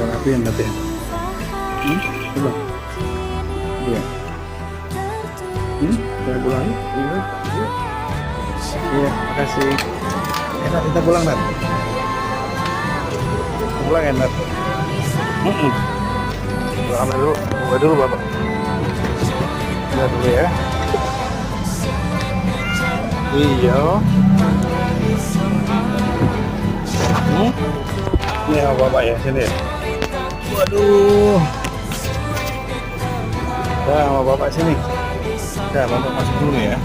rapiin nanti. Coba. Iya. Saya pulang. Iya, makasih. Enak kita pulang Nat. Pulang enak. Pulang dulu. Buka dulu Bapak. Lihat dulu ya. Iya. Ini sama Bapak ya, sini ya. Waduh. Dah sama Bapak sini. Dah, Bapak masuk dulu ya.